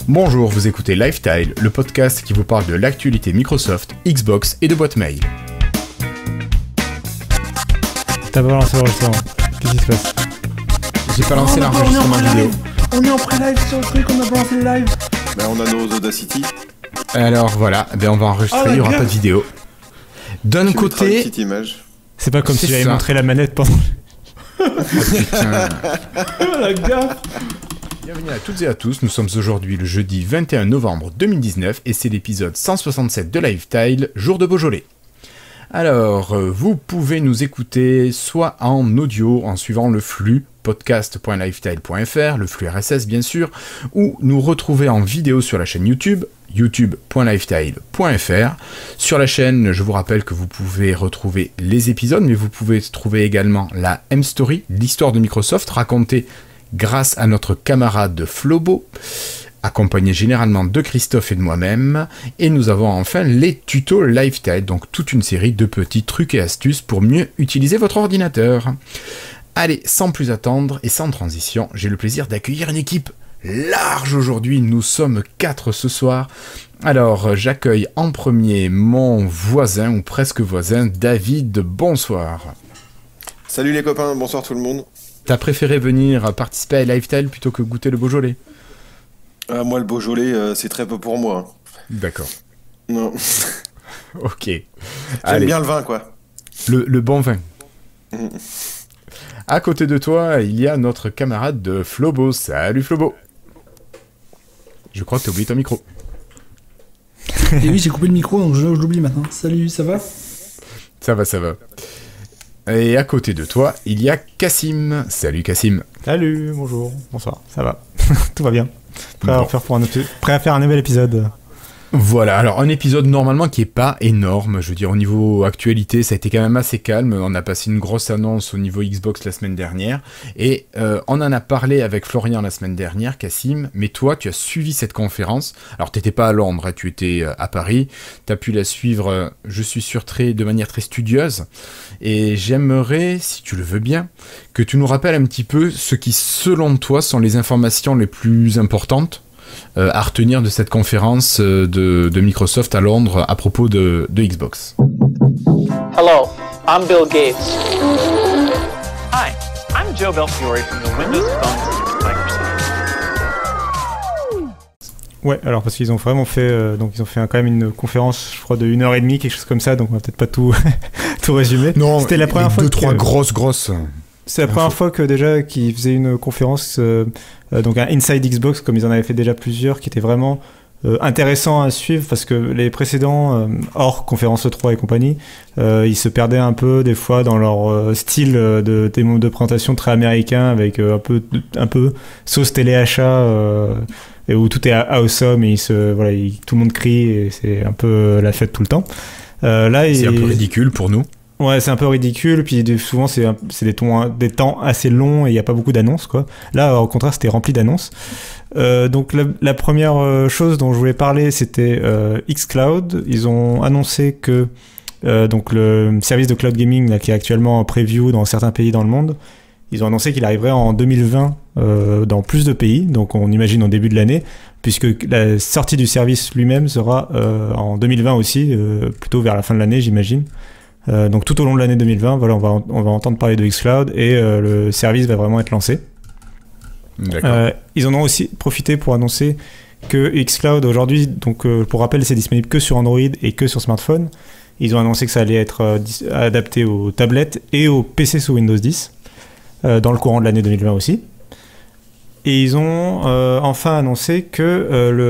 Bonjour, vous écoutez Lifestyle, le podcast qui vous parle de l'actualité Microsoft, Xbox et de boîte mail. T'as pas lancé l'enregistrement. Qu'est-ce qui se passe? J'ai pas lancé l'enregistrement vidéo. On est en pré-live sur le truc, on a pas lancé le live. Ben on a nos Audacity. Alors voilà, on va enregistrer, il n'y aura pas de vidéo. D'un côté... Petite image. C'est pas comme si j'avais ça. montré la manette pendant... Putain. La gaffe. Bienvenue à toutes et à tous, nous sommes aujourd'hui le jeudi 21 novembre 2019 et c'est l'épisode 167 de Lifestyle, jour de Beaujolais. Alors, vous pouvez nous écouter soit en audio en suivant le flux podcast.lifestyle.fr, le flux RSS bien sûr, ou nous retrouver en vidéo sur la chaîne YouTube, youtube.lifestyle.fr. Sur la chaîne, je vous rappelle que vous pouvez retrouver les épisodes, mais vous pouvez trouver également la M-Story, l'histoire de Microsoft racontée grâce à notre camarade Flobo, accompagné généralement de Christophe et de moi-même, et nous avons enfin les tutos Lifestyle, donc toute une série de petits trucs et astuces pour mieux utiliser votre ordinateur. Allez, sans plus attendre et sans transition, j'ai le plaisir d'accueillir une équipe large aujourd'hui, nous sommes 4 ce soir. Alors, j'accueille en premier mon voisin, ou presque voisin, David, bonsoir. Salut les copains, bonsoir tout le monde. T'as préféré venir participer à Lifestyle plutôt que goûter le Beaujolais? Moi le Beaujolais, c'est très peu pour moi. D'accord. Non. Ok. J'aime bien le vin quoi. Le bon vin. À côté de toi, il y a notre camarade de Flobo. Salut Flobo. Je crois que t'as oublié ton micro. Et oui, j'ai coupé le micro, donc je l'oublie maintenant. Salut, ça va? Ça va. Et à côté de toi, il y a Cassim. Salut Cassim. Salut, bonjour, bonsoir, ça va. Tout va bien. Prêt à faire un nouvel épisode. Voilà, alors un épisode normalement qui est pas énorme, je veux dire au niveau actualité ça a été quand même assez calme, on a passé une grosse annonce au niveau Xbox la semaine dernière, et on en a parlé avec Florian la semaine dernière, Cassim, mais toi tu as suivi cette conférence, alors t'étais pas à Londres, hein, tu étais à Paris, t'as pu la suivre, je suis sûr, de manière très studieuse, et j'aimerais, si tu le veux bien, que tu nous rappelles un petit peu ce qui selon toi sont les informations les plus importantes à retenir de cette conférence de Microsoft à Londres à propos de Xbox. Hello, I'm Bill Gates. Hi, I'm Joe Belfiore from the Windows Phone team at Microsoft. Ouais, alors parce qu'ils ont vraiment fait, donc ils ont fait quand même une conférence, je crois, de 1h30, quelque chose comme ça, donc on va peut-être pas tout, tout résumer. Non, c'était la première fois. 2-3 grosses. C'est la première fois que déjà qu'ils faisaient une conférence, donc un Inside Xbox, comme ils en avaient fait déjà plusieurs, qui était vraiment intéressant à suivre, parce que les précédents, hors conférence E3 et compagnie, ils se perdaient un peu des fois dans leur style de présentation très américain, avec un peu sauce téléachat, et où tout est awesome, et tout le monde crie, et c'est un peu la fête tout le temps. Là, c'est un peu ridicule pour nous. Ouais, c'est un peu ridicule, puis souvent c'est des temps assez longs et il n'y a pas beaucoup d'annonces, quoi. Là, au contraire, c'était rempli d'annonces. Donc la première chose dont je voulais parler, c'était xCloud. Ils ont annoncé que donc le service de cloud gaming là, qui est actuellement en preview dans certains pays dans le monde, ils ont annoncé qu'il arriverait en 2020 dans plus de pays, donc on imagine au début de l'année, puisque la sortie du service lui-même sera en 2020 aussi, plutôt vers la fin de l'année, j'imagine. Donc tout au long de l'année 2020, voilà, on va entendre parler de xCloud et le service va vraiment être lancé. D'accord. Ils en ont aussi profité pour annoncer que xCloud aujourd'hui, donc pour rappel, c'est disponible que sur Android et que sur smartphone. Ils ont annoncé que ça allait être adapté aux tablettes et aux PC sous Windows 10 dans le courant de l'année 2020 aussi. Et ils ont enfin annoncé que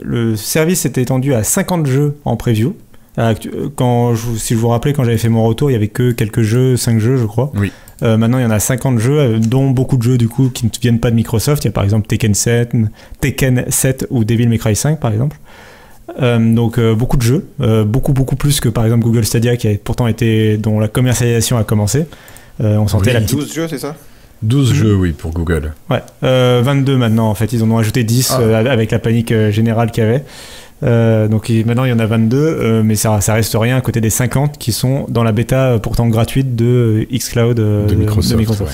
le service était étendu à 50 jeux en preview. Si je vous rappelais, quand j'avais fait mon retour, il n'y avait que quelques jeux, 5 jeux je crois. Oui. Maintenant il y en a 50 jeux, dont beaucoup de jeux du coup qui ne viennent pas de Microsoft. Il y a par exemple Tekken 7 ou Devil May Cry 5 par exemple. Donc beaucoup de jeux, beaucoup plus que par exemple Google Stadia dont la commercialisation a commencé. On sentait la petite... 12 jeux, c'est ça? 12 jeux, oui, pour Google. Ouais, 22 maintenant en fait, ils en ont ajouté 10 avec la panique générale qu'il y avait. Donc maintenant il y en a 22, mais ça reste rien à côté des 50 qui sont dans la bêta pourtant gratuite de xCloud de Microsoft. Ouais.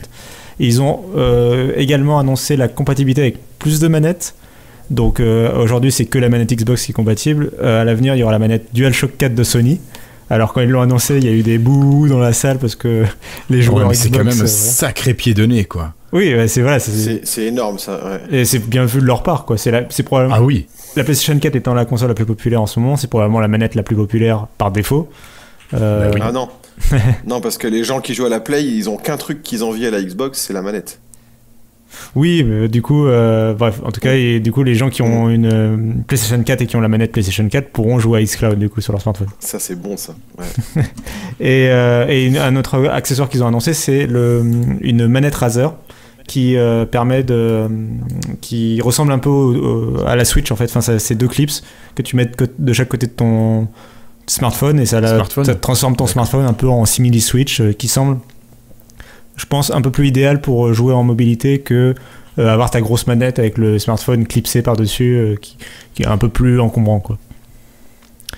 Et ils ont également annoncé la compatibilité avec plus de manettes. Donc aujourd'hui, c'est que la manette Xbox qui est compatible. À l'avenir, il y aura la manette DualShock 4 de Sony. Alors quand ils l'ont annoncé, il y a eu des bouts dans la salle parce que les joueurs mais Xbox... c'est quand même un voilà. sacré pied de nez, quoi. Oui, c'est voilà. C'est énorme ça. Ouais. Et c'est bien vu de leur part, quoi. C'est probablement... Ah oui. La PlayStation 4 étant la console la plus populaire en ce moment, c'est probablement la manette la plus populaire par défaut. Bah oui. Ah non. Non, parce que les gens qui jouent à la Play, ils ont qu'un truc qu'ils envient à la Xbox, c'est la manette. Oui, mais du coup, bref, en tout cas, et du coup, les gens qui ont une PlayStation 4 et qui ont la manette PlayStation 4 pourront jouer à xCloud du coup sur leur smartphone. Ça, c'est bon, ça. Ouais. Et un autre accessoire qu'ils ont annoncé, c'est une manette Razer qui permet qui ressemble un peu à la Switch en fait. Enfin, c'est 2 clips que tu mets de chaque côté de ton smartphone et ça transforme ton smartphone un peu en simili Switch qui semble, je pense, un peu plus idéal pour jouer en mobilité que avoir ta grosse manette avec le smartphone clipsé par-dessus qui est un peu plus encombrant, quoi.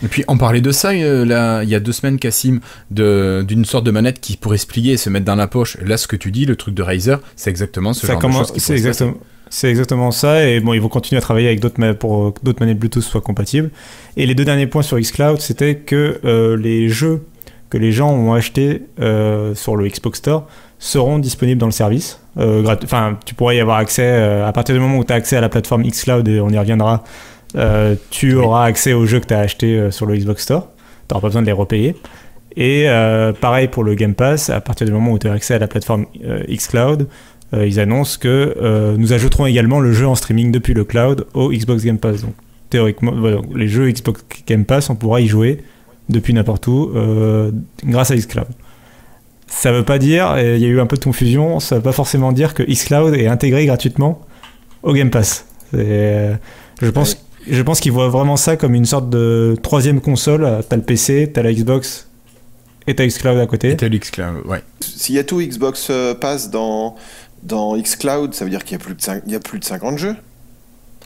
Et puis on parlait de ça là, il y a 2 semaines, Cassim, d'une sorte de manette qui pourrait se plier et se mettre dans la poche. Là, ce que tu dis, le truc de Razer, c'est exactement ce genre de choses qui pourrait se passer. C'est exactement ça, et bon, ils vont continuer à travailler avec pour que d'autres manettes Bluetooth soient compatibles. Et les 2 derniers points sur xCloud, c'était que les jeux que les gens ont achetés sur le Xbox Store seront disponibles dans le service. Enfin, tu pourrais y avoir accès à partir du moment où tu as accès à la plateforme xCloud, et on y reviendra. Tu auras accès aux jeux que tu as achetés sur le Xbox Store. Tu n'auras pas besoin de les repayer. Et pareil pour le Game Pass, à partir du moment où tu as accès à la plateforme xCloud, ils annoncent que nous ajouterons également le jeu en streaming depuis le cloud au Xbox Game Pass. Donc théoriquement, voilà, les jeux Xbox Game Pass, on pourra y jouer depuis n'importe où grâce à xCloud. Ça veut pas dire, il y a eu un peu de confusion, ça veut pas forcément dire que xCloud est intégré gratuitement au Game Pass. Je pense qu'ils voient vraiment ça comme une sorte de 3e console. T'as le PC, t'as la Xbox et t'as xCloud à côté. Et t'as l'xCloud, ouais. S'il y a tout Xbox Pass dans xCloud, ça veut dire qu'il y a plus de 50 jeux.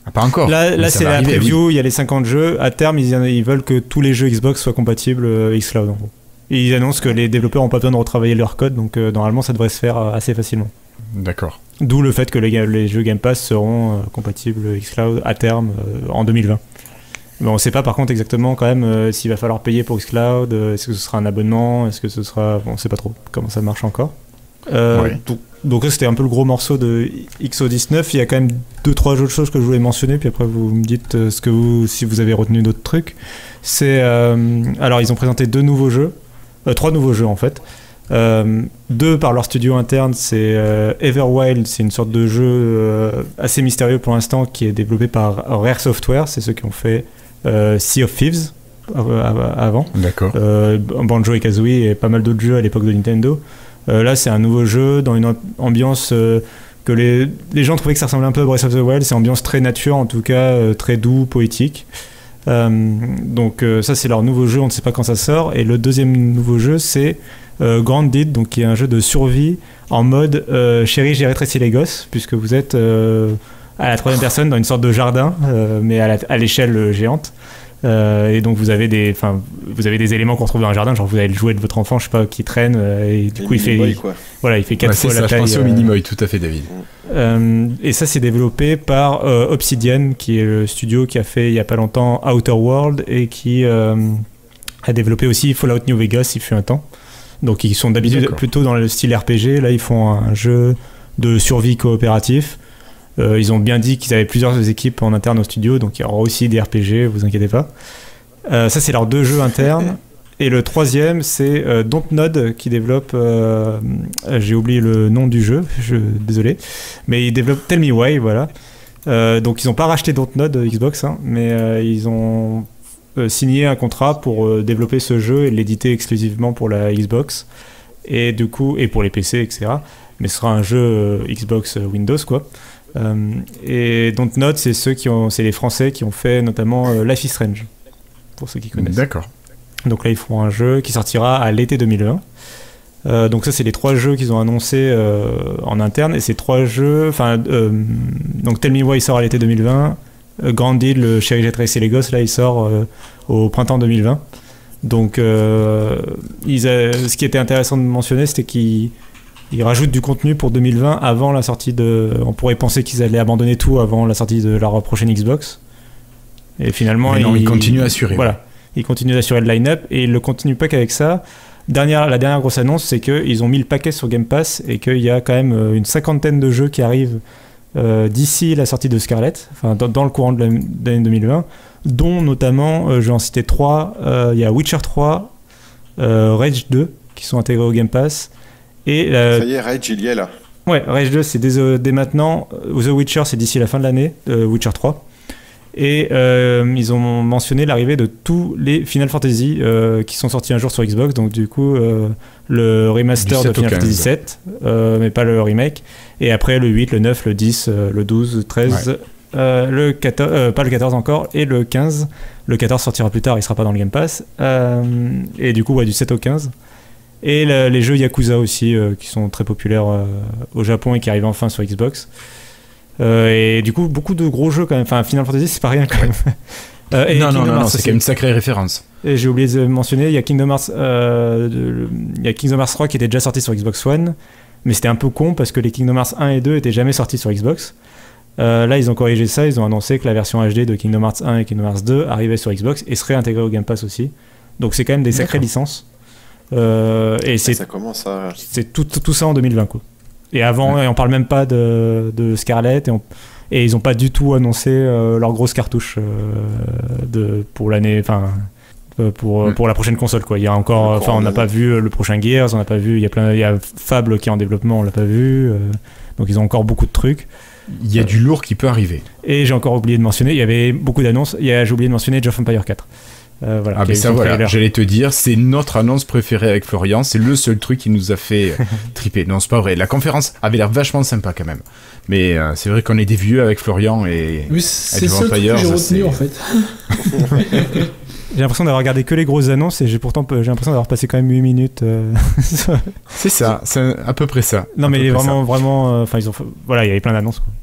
Ah, pas encore. Là c'est la arriver, preview, oui. il y a les 50 jeux. À terme, ils veulent que tous les jeux Xbox soient compatibles xCloud, en gros. Et ils annoncent que les développeurs n'ont pas besoin de retravailler leur code, donc normalement ça devrait se faire assez facilement. D'accord. D'où le fait que les jeux Game Pass seront compatibles xCloud à terme en 2020. Mais on ne sait pas par contre exactement quand même s'il va falloir payer pour xCloud, est-ce que ce sera un abonnement, est-ce que ce sera... Bon, on ne sait pas trop comment ça marche encore. Ouais. Donc là c'était un peu le gros morceau de XO19. Il y a quand même 2-3 autres choses que je voulais mentionner, puis après vous me dites si vous avez retenu d'autres trucs. Alors ils ont présenté 3 nouveaux jeux en fait. 2 par leur studio interne, c'est Everwild, c'est une sorte de jeu assez mystérieux pour l'instant qui est développé par Rare Software, c'est ceux qui ont fait Sea of Thieves avant. D'accord. Banjo et Kazooie et pas mal d'autres jeux à l'époque de Nintendo. Là c'est un nouveau jeu dans une ambiance que les gens trouvaient que ça ressemblait un peu à Breath of the Wild, c'est ambiance très nature en tout cas, très doux, poétique. Donc ça c'est leur nouveau jeu, on ne sait pas quand ça sort. Et le 2e nouveau jeu c'est Grounded, donc qui est un jeu de survie en mode chérie j'ai rétréci les gosses, puisque vous êtes à la 3e personne dans une sorte de jardin mais à l'échelle géante. Et donc vous avez des éléments qu'on retrouve dans un jardin, genre vous avez le jouet de votre enfant, je sais pas, qui traîne et du coup il fait 4 fois la taille. Je pensais au Minimoy, tout à fait, David. Et ça c'est développé par Obsidian, qui est le studio qui a fait il y a pas longtemps Outer World et qui a développé aussi Fallout New Vegas il fut un temps. Donc ils sont d'habitude plutôt dans le style RPG, là ils font un jeu de survie coopératif. Ils ont bien dit qu'ils avaient plusieurs équipes en interne au studio, donc il y aura aussi des RPG, vous inquiétez pas. Ça c'est leurs 2 jeux internes. Et le 3e c'est Dontnod qui développe, j'ai oublié le nom du jeu, désolé, mais ils développent Tell Me Why, voilà. Donc ils n'ont pas racheté Dontnod Xbox, hein, mais ils ont signé un contrat pour développer ce jeu et l'éditer exclusivement pour la Xbox et du coup et pour les PC, etc. Mais ce sera un jeu Xbox Windows, quoi. Et Dontnod, c'est les Français qui ont fait notamment Life is Strange, pour ceux qui connaissent. D'accord. Donc là ils font un jeu qui sortira à l'été 2020. Donc ça c'est les 3 jeux qu'ils ont annoncés en interne, et ces 3 jeux, donc Tell Me Why il sort à l'été 2020, Grounded, le chéri j'ai tracé les gosses, là il sort au printemps 2020. Donc ce qui était intéressant de mentionner, c'était qu'ils ils rajoutent du contenu pour 2020 avant la sortie de... On pourrait penser qu'ils allaient abandonner tout avant la sortie de leur prochaine Xbox. Et finalement, Mais non, ils continuent à assurer. Voilà, ils continuent d'assurer le line-up et ils ne continuent pas qu'avec ça. La dernière grosse annonce, c'est qu'ils ont mis le paquet sur Game Pass et qu'il y a quand même une 50aine de jeux qui arrivent d'ici la sortie de Scarlett, enfin dans le courant de l'année 2020, dont notamment, je vais en citer 3, il y a Witcher 3, Rage 2 qui sont intégrés au Game Pass. Et, ça y est, Rage, il y est là. Ouais, Rage 2 c'est dès maintenant, The Witcher c'est d'ici la fin de l'année, Witcher 3. Et ils ont mentionné l'arrivée de tous les Final Fantasy qui sont sortis un jour sur Xbox, donc du coup le remaster de Final Fantasy 7, mais pas le remake, et après le 8, le 9, le 10, le 12, le 13, le 14, pas le 14 encore, et le 15. Le 14 sortira plus tard, il sera pas dans le Game Pass, et du coup ouais, du 7 au 15. Et les jeux Yakuza aussi, qui sont très populaires au Japon et qui arrivent enfin sur Xbox. Et du coup, beaucoup de gros jeux quand même. Enfin, Final Fantasy, c'est pas rien quand même. Non, c'est quand même une sacrée référence. Et j'ai oublié de mentionner, il y a Kingdom Hearts 3 qui était déjà sorti sur Xbox One, mais c'était un peu con parce que les Kingdom Hearts 1 et 2 étaient jamais sortis sur Xbox. Là, ils ont corrigé ça, ils ont annoncé que la version HD de Kingdom Hearts 1 et Kingdom Hearts 2 arrivait sur Xbox et serait intégrée au Game Pass aussi. Donc c'est quand même des sacrées licences. Et Ça commence à... c'est tout ça en 2020 quoi. Et avant, et on parle même pas de Scarlett, et ils ont pas du tout annoncé leur grosse cartouche pour l'année, enfin pour la prochaine console quoi. Il y a encore, enfin on n'a pas vu le prochain Gears, on n'a pas vu, il y a Fable qui est en développement, on l'a pas vu, donc ils ont encore beaucoup de trucs. Il y a du lourd qui peut arriver. Et j'ai encore oublié de mentionner, il y avait beaucoup d'annonces, j'ai oublié de mentionner Age of Empires 4. Voilà, mais ça voilà, j'allais te dire, c'est notre annonce préférée avec Florian, c'est le seul truc qui nous a fait triper. Non, c'est pas vrai, la conférence avait l'air vachement sympa quand même. Mais c'est vrai qu'on est des vieux avec Florian et oui, c'est le seul truc que j'ai retenu en fait. J'ai l'impression d'avoir regardé que les grosses annonces et j'ai l'impression d'avoir passé quand même 8 minutes. C'est ça, c'est à peu près ça. Non mais vraiment, enfin voilà, il y avait plein d'annonces quoi.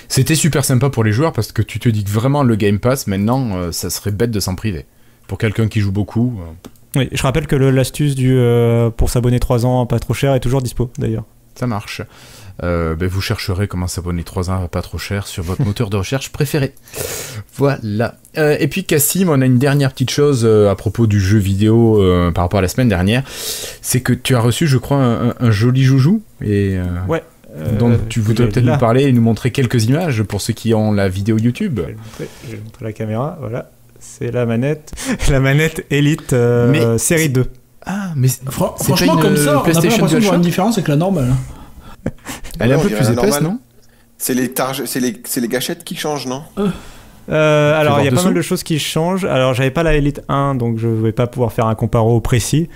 C'était super sympa pour les joueurs parce que tu te dis que vraiment le Game Pass maintenant ça serait bête de s'en priver. Pour quelqu'un qui joue beaucoup. Oui, je rappelle que l'astuce pour s'abonner 3 ans pas trop cher est toujours dispo d'ailleurs. Ça marche. Vous chercherez comment s'abonner 3 ans pas trop cher sur votre moteur de recherche préféré. Voilà. Et puis Cassim, on a une dernière petite chose à propos du jeu vidéo par rapport à la semaine dernière. C'est que tu as reçu, je crois, un joli joujou. Et, ouais. Donc tu voudrais peut-être nous parler et nous montrer quelques images pour ceux qui ont la vidéo YouTube. Je vais montrer la caméra, voilà. C'est la manette Elite série 2. Ah, mais franchement, comme ça, on n'a pas l'impression de voir une différence avec la normale. Elle est un peu plus épaisse, non ? C'est les gâchettes qui changent, non ? Alors, il y a pas mal de choses qui changent. Alors, j'avais pas la Elite 1, donc je ne vais pas pouvoir faire un comparo précis.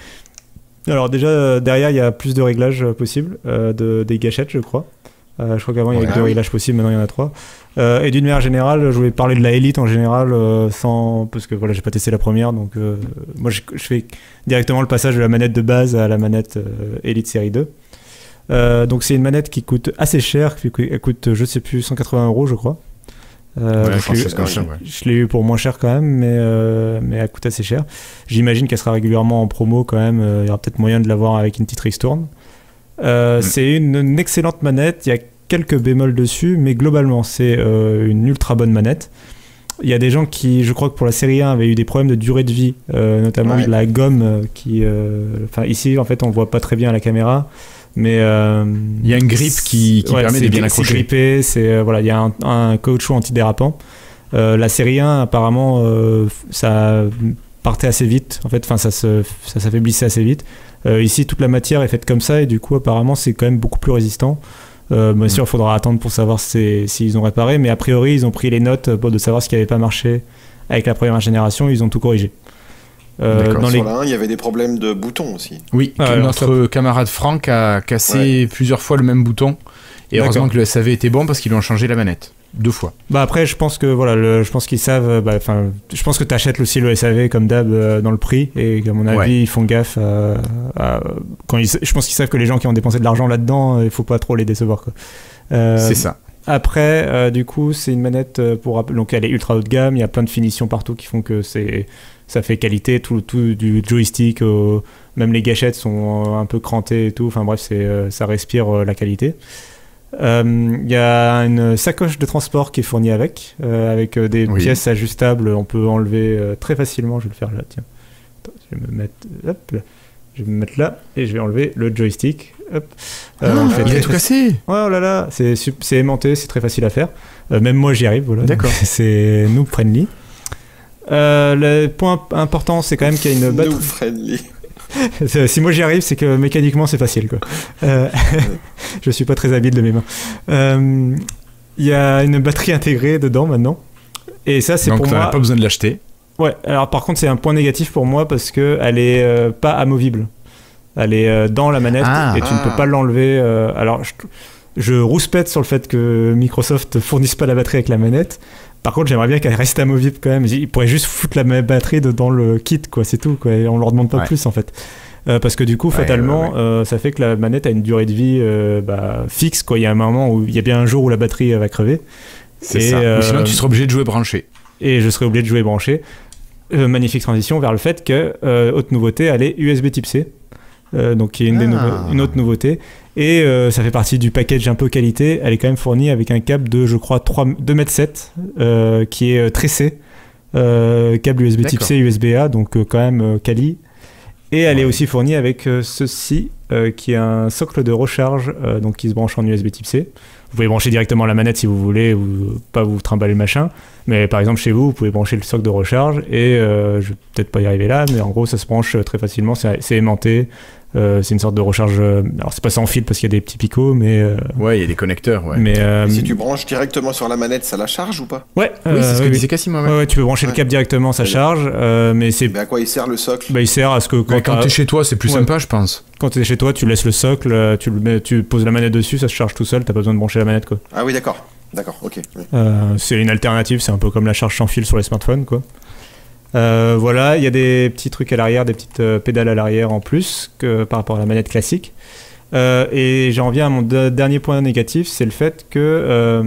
Alors déjà, derrière, il y a plus de réglages possibles, des gâchettes, je crois. Je crois qu'avant, il y avait 2 réglages possibles, maintenant, il y en a 3. Et d'une manière générale, je voulais parler de la Elite en général, parce que voilà, j'ai pas testé la première, donc moi, je fais directement le passage de la manette de base à la manette Elite série 2. Donc c'est une manette qui coûte assez cher, elle coûte, je sais plus, 180 €, je crois. Je l'ai eu pour moins cher quand même, mais elle coûte assez cher. J'imagine qu'elle sera régulièrement en promo quand même. Il y aura peut-être moyen de l'avoir avec une petite ristourne. C'est une excellente manette. Il y a quelques bémols dessus, mais globalement, c'est une ultra bonne manette. Il y a des gens qui, je crois que pour la série 1, avaient eu des problèmes de durée de vie, notamment de la gomme qui... ici, en fait, on voit pas très bien à la caméra. Mais il y a une grippe qui permet de bien accrocher. Grippé, il y a un caoutchouc antidérapant. La série 1 apparemment ça partait assez vite. En fait, ça s'affaiblissait assez vite. Ici, toute la matière est faite comme ça et du coup, apparemment, c'est quand même beaucoup plus résistant. Bien sûr, il faudra attendre pour savoir s'ils ont réparé, mais a priori, ils ont pris les notes pour de savoir ce qui n'avait pas marché avec la première génération. Ils ont tout corrigé. Sur la 1, il y avait des problèmes de boutons aussi. Oui, notre camarade Franck a cassé plusieurs fois le même bouton. Et heureusement que le SAV était bon parce qu'ils lui ont changé la manette 2 fois. Après, je pense que je pense qu'ils savent. Je pense que tu achètes aussi le SAV comme d'hab dans le prix et qu'à mon avis, ils font gaffe. Je pense qu'ils savent que les gens qui ont dépensé de l'argent là-dedans, il faut pas trop les décevoir quoi. C'est ça. Après, du coup, c'est une manette donc elle est ultra haut de gamme. Il y a plein de finitions partout qui font que c'est ça fait qualité, tout du joystick, même les gâchettes sont un peu crantées et tout. Enfin bref, ça respire la qualité. Il y a une sacoche de transport qui est fournie avec des pièces ajustables. On peut enlever très facilement. Je vais le faire là, tiens. Attends, je vais me mettre, hop, là. Je vais me mettre là et je vais enlever le joystick. Hop. Il a tout cassé. Oh là là, c'est aimanté, c'est très facile à faire. Même moi j'y arrive, voilà. D'accord. C'est noob friendly. Le point important, c'est quand même qu'il y a une batterie. Noob friendly. Si moi j'y arrive, c'est que mécaniquement c'est facile, quoi. Je suis pas très habile de mes mains. Il y a une batterie intégrée dedans maintenant. Et ça, c'est donc, pour moi. Donc t'as pas besoin de l'acheter. Ouais, alors par contre, c'est un point négatif pour moi parce qu'elle est pas amovible. Elle est dans la manette et tu ne peux pas l'enlever. Alors, je rouspète sur le fait que Microsoft fournisse pas la batterie avec la manette. Par contre, j'aimerais bien qu'elle reste amovible quand même. Ils pourraient juste foutre la batterie dans le kit, quoi, c'est tout, quoi. Et on leur demande pas plus, en fait. Parce que du coup, fatalement, ça fait que la manette a une durée de vie fixe, quoi. Il y a un moment où il y a bien un jour où la batterie va crever. C'est ça. Ou sinon, tu seras obligé de jouer branché. Et je serai obligé de jouer branché. Magnifique transition vers le fait que, autre nouveauté, elle est USB Type C. Donc qui est une autre nouveauté. Et ça fait partie du package un peu qualité. Elle est quand même fournie avec un câble de, je crois, 2,7 m qui est tressé. Câble USB Type C, USB-A, donc quand même quali. Et elle est aussi fournie avec ceci, qui est un socle de recharge, donc qui se branche en USB Type C. Vous pouvez brancher directement la manette si vous voulez, ou pas vous trimballer le machin. Mais par exemple, chez vous pouvez brancher le socle de recharge. Et je vais peut-être pas y arriver là, mais en gros, ça se branche très facilement. C'est aimanté. C'est une sorte de recharge. Alors, c'est pas sans fil parce qu'il y a des petits picots, mais. Ouais, il y a des connecteurs, ouais. Mais, si tu branches directement sur la manette, ça la charge ou pas? Ouais, oui, c'est ce que disait Cassim. Ouais, tu peux brancher le câble directement, ça charge. Mais c'est. Mais à quoi il sert le socle? Il sert à ce que. Quand t'es chez toi, c'est plus sympa, je pense. Quand t'es chez toi, tu laisses le socle, tu poses la manette dessus, ça se charge tout seul, t'as pas besoin de brancher la manette, quoi. Ah oui, d'accord. D'accord, ok. Oui. C'est une alternative, c'est un peu comme la charge sans fil sur les smartphones, quoi. Voilà, il y a des petits trucs à l'arrière, des petites pédales à l'arrière en plus que par rapport à la manette classique. Et j'en viens à mon dernier point négatif, c'est le fait que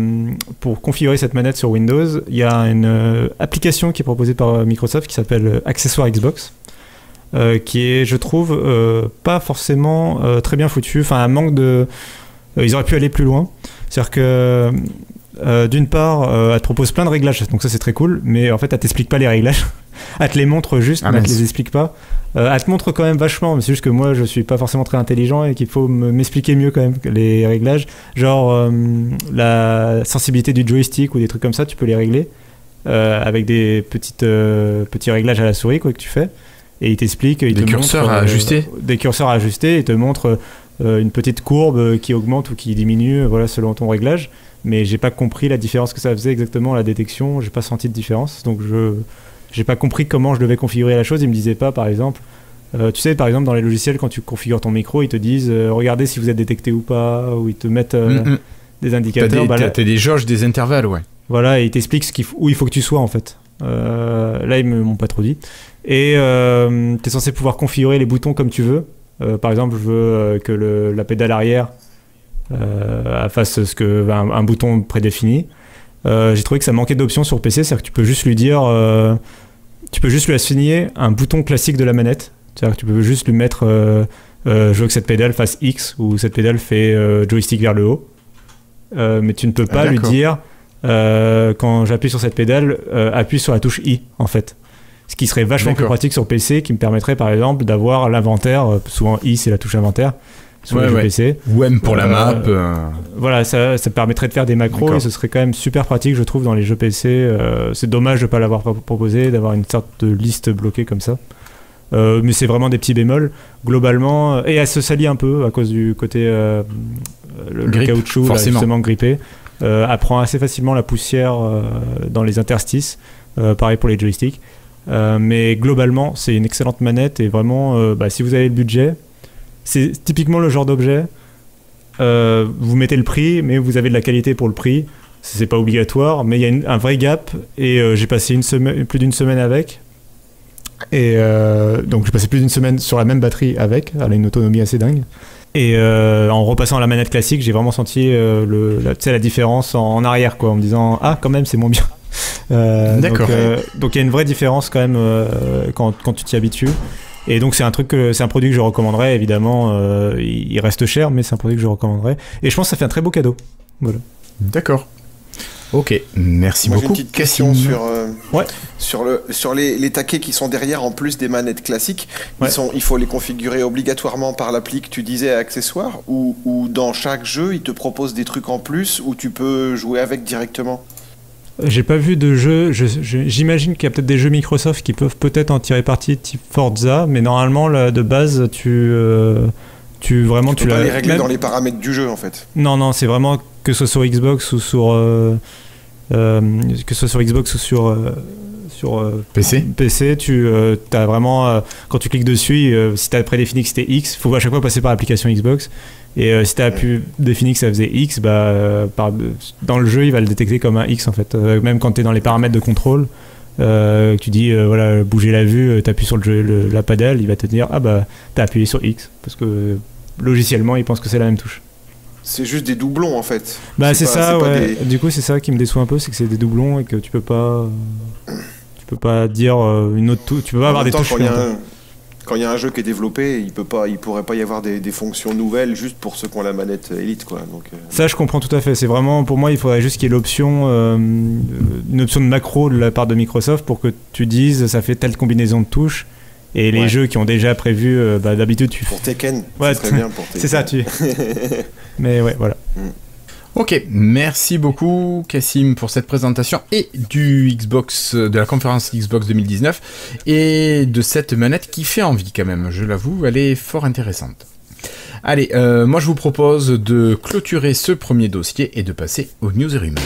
pour configurer cette manette sur Windows, il y a une application qui est proposée par Microsoft qui s'appelle Accessoires Xbox, qui est, je trouve, pas forcément très bien foutue. Enfin, un manque de... ils auraient pu aller plus loin. C'est-à-dire que d'une part, elle te propose plein de réglages, donc ça c'est très cool, mais en fait elle t'explique pas les réglages. Elle te les montre juste, mais elle te les explique pas. Elle te montre quand même vachement, mais c'est juste que moi je suis pas forcément très intelligent et qu'il faut m'expliquer mieux quand même les réglages. Genre la sensibilité du joystick ou des trucs comme ça, tu peux les régler avec des petits réglages à la souris, quoi, que tu fais. Et il t'explique, des curseurs à ajuster. Des curseurs à ajuster, il te montre une petite courbe qui augmente ou qui diminue, voilà, selon ton réglage. Mais j'ai pas compris la différence que ça faisait exactement, la détection, j'ai pas senti de différence, donc j'ai pas compris comment je devais configurer la chose. Ils me disaient pas, par exemple, tu sais, par exemple dans les logiciels, quand tu configures ton micro, ils te disent regardez si vous êtes détecté ou pas, ou ils te mettent des indicateurs. T'as des jauges, des intervalles, ouais. Voilà, et ils t'expliquent où il faut que tu sois en fait. Là, ils m'ont pas trop dit. Et t'es censé pouvoir configurer les boutons comme tu veux. Par exemple, je veux que la pédale arrière fasse un bouton prédéfini. J'ai trouvé que ça manquait d'options sur PC, c'est-à-dire que tu peux juste lui dire, tu peux juste lui assigner un bouton classique de la manette. C'est-à-dire que tu peux juste lui mettre, je veux que cette pédale fasse X ou cette pédale fait joystick vers le haut. Mais tu ne peux pas lui dire, quand j'appuie sur cette pédale, appuie sur la touche I en fait. Ce qui serait vachement plus pratique sur PC, qui me permettrait par exemple d'avoir l'inventaire. Souvent I c'est la touche inventaire. Sur les jeux PC. Ou M pour la map. Voilà, ça permettrait de faire des macros et ce serait quand même super pratique, je trouve, dans les jeux PC. C'est dommage de ne pas l'avoir proposé, d'avoir une sorte de liste bloquée comme ça. Mais c'est vraiment des petits bémols. Globalement, et elle se salit un peu à cause du côté le caoutchouc, là, justement grippé. Elle prend assez facilement la poussière dans les interstices. Pareil pour les joysticks. Mais globalement, c'est une excellente manette et vraiment, si vous avez le budget, c'est typiquement le genre d'objet, vous mettez le prix, mais vous avez de la qualité pour le prix. C'est pas obligatoire, mais il y a un vrai gap. Et j'ai passé plus d'une semaine avec. Et donc j'ai passé plus d'une semaine sur la même batterie avec. Elle a une autonomie assez dingue. Et en repassant à la manette classique, j'ai vraiment senti la différence en arrière, quoi, en me disant ah quand même c'est moins bien. D'accord. Donc il y a une vraie différence quand même quand tu t'y habitues. Et donc c'est un produit que je recommanderais évidemment. Il reste cher, mais c'est un produit que je recommanderais. Et je pense que ça fait un très beau cadeau. Voilà. D'accord. Ok, merci Moi, beaucoup. j'ai une petite question Ouais. sur les taquets qui sont derrière, en plus des manettes classiques. Ouais. Il faut les configurer obligatoirement par l'appli que tu disais à accessoires, ou dans chaque jeu, ils te proposent des trucs en plus, où tu peux jouer avec directement. J'ai pas vu de jeu. J'imagine qu'il y a peut-être des jeux Microsoft qui peuvent peut-être en tirer parti, type Forza, mais normalement là, de base, tu Tu peux pas les régler dans les paramètres du jeu, en fait. Non, c'est vraiment que ce soit sur Xbox ou sur PC, tu as vraiment quand tu cliques dessus, si tu as prédéfini que c'était X, faut à chaque fois passer par l'application Xbox. Et si tu as pu définir que ça faisait X, dans le jeu, il va le détecter comme un X en fait. Même quand tu es dans les paramètres de contrôle, tu dis voilà, bouger la vue, tu appuies sur la paddle, il va te dire tu as appuyé sur X parce que logiciellement, il pense que c'est la même touche. C'est juste des doublons en fait. C'est ça, ouais. Du coup, c'est ça qui me déçoit un peu, c'est que c'est des doublons et que tu peux pas dire une autre touche. Tu peux pas avoir des touches. Quand il y a un jeu qui est développé, il pourrait pas y avoir des fonctions nouvelles juste pour ceux qui ont la manette Elite, quoi. Donc, ça, je comprends tout à fait. C'est vraiment, pour moi, il faudrait juste qu'il y ait l'option, une option de macro de la part de Microsoft pour que tu dises ça fait telle combinaison de touches. Et les jeux qui ont déjà prévu, d'habitude, pour Tekken, ouais, c'est très bien pour Tekken. C'est ça, Mais ouais, voilà. Ok, merci beaucoup Cassim pour cette présentation et de la conférence Xbox 2019 et de cette manette qui fait envie quand même, je l'avoue, elle est fort intéressante. Allez, moi je vous propose de clôturer ce premier dossier et de passer aux news et rumeurs.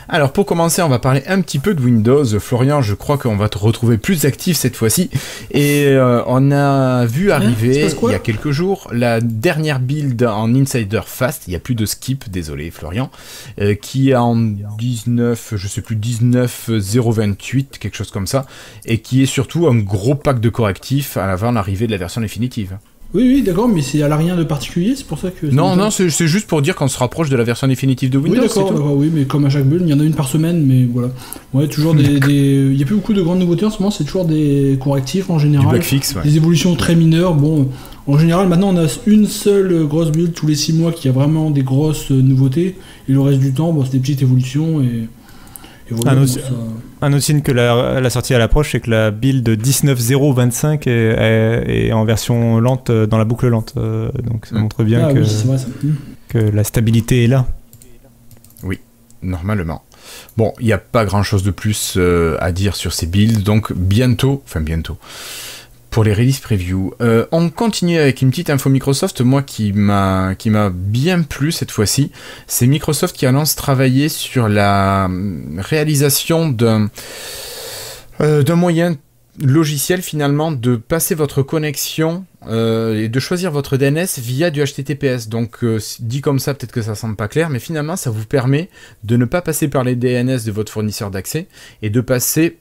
Alors pour commencer, on va parler un petit peu de Windows. Florian, je crois qu'on va te retrouver plus actif cette fois-ci. Et on a vu arriver il y a quelques jours la dernière build en Insider Fast. Il n'y a plus de skip, désolé Florian, qui est en 19.028, quelque chose comme ça, et qui est surtout un gros pack de correctifs avant l'arrivée de la version définitive. Oui, d'accord, mais elle a rien de particulier, c'est pour ça que... Non, c'est juste pour dire qu'on se rapproche de la version définitive de Windows. Oui, d'accord, oui, mais comme à chaque build, il y en a une par semaine, mais voilà. Ouais, toujours il y a plus beaucoup de grandes nouveautés en ce moment, c'est toujours des correctifs en général. Du bug fixe, ouais. Des évolutions très mineures, bon... En général, maintenant, on a une seule grosse build tous les 6 mois qui a vraiment des grosses nouveautés, et le reste du temps, c'est des petites évolutions, et voilà, un autre signe que la sortie à l'approche, c'est que la build 19.025 est en version lente, dans la boucle lente. Donc ça montre bien oui, c'est vrai, ça. Que la stabilité est là. Oui, normalement. Bon, il n'y a pas grand-chose de plus à dire sur ces builds, donc bientôt, pour les release preview. On continue avec une petite info Microsoft, moi qui m'a bien plu cette fois-ci. C'est Microsoft qui annonce travailler sur la réalisation d'un moyen logiciel finalement de passer votre connexion et de choisir votre DNS via du HTTPS. Donc dit comme ça, peut-être que ça semble pas clair, mais finalement ça vous permet de ne pas passer par les DNS de votre fournisseur d'accès et de passer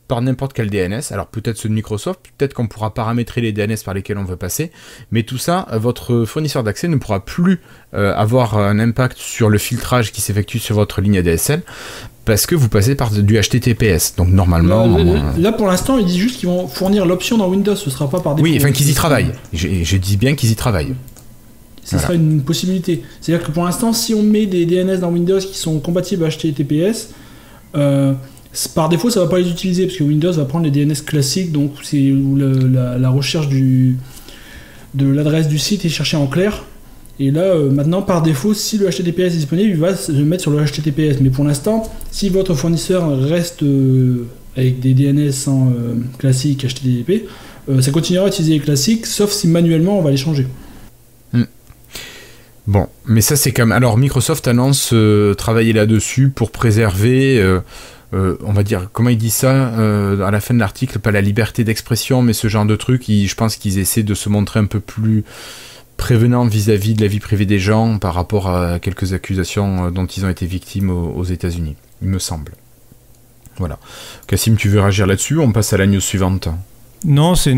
par n'importe quel DNS, alors peut-être ceux de Microsoft, peut-être qu'on pourra paramétrer les DNS par lesquels on veut passer, mais tout ça, votre fournisseur d'accès ne pourra plus avoir un impact sur le filtrage qui s'effectue sur votre ligne ADSL, parce que vous passez par du HTTPS, donc normalement... Là pour l'instant, ils disent juste qu'ils vont fournir l'option dans Windows, ce sera pas par défaut. Oui, enfin qu'ils y travaillent, je dis bien qu'ils y travaillent. Ce sera une possibilité. C'est-à-dire que pour l'instant, si on met des DNS dans Windows qui sont compatibles HTTPS, par défaut, ça va pas les utiliser parce que Windows va prendre les DNS classiques, donc c'est où la recherche de l'adresse du site est cherchée en clair. Et là, maintenant, par défaut, si le HTTPS est disponible, il va se mettre sur le HTTPS. Mais pour l'instant, si votre fournisseur reste avec des DNS classiques HTTP, ça continuera à utiliser les classiques, sauf si manuellement on va les changer. Bon, mais ça c'est quand même... Alors Microsoft annonce travailler là-dessus pour préserver... on va dire, comment ils disent ça à la fin de l'article, pas la liberté d'expression, mais ce genre de truc, je pense qu'ils essaient de se montrer un peu plus prévenants vis-à-vis de la vie privée des gens par rapport à quelques accusations dont ils ont été victimes aux États-Unis, il me semble. Voilà. Cassim, tu veux réagir là-dessus ou on passe à la news suivante ? Non, c'est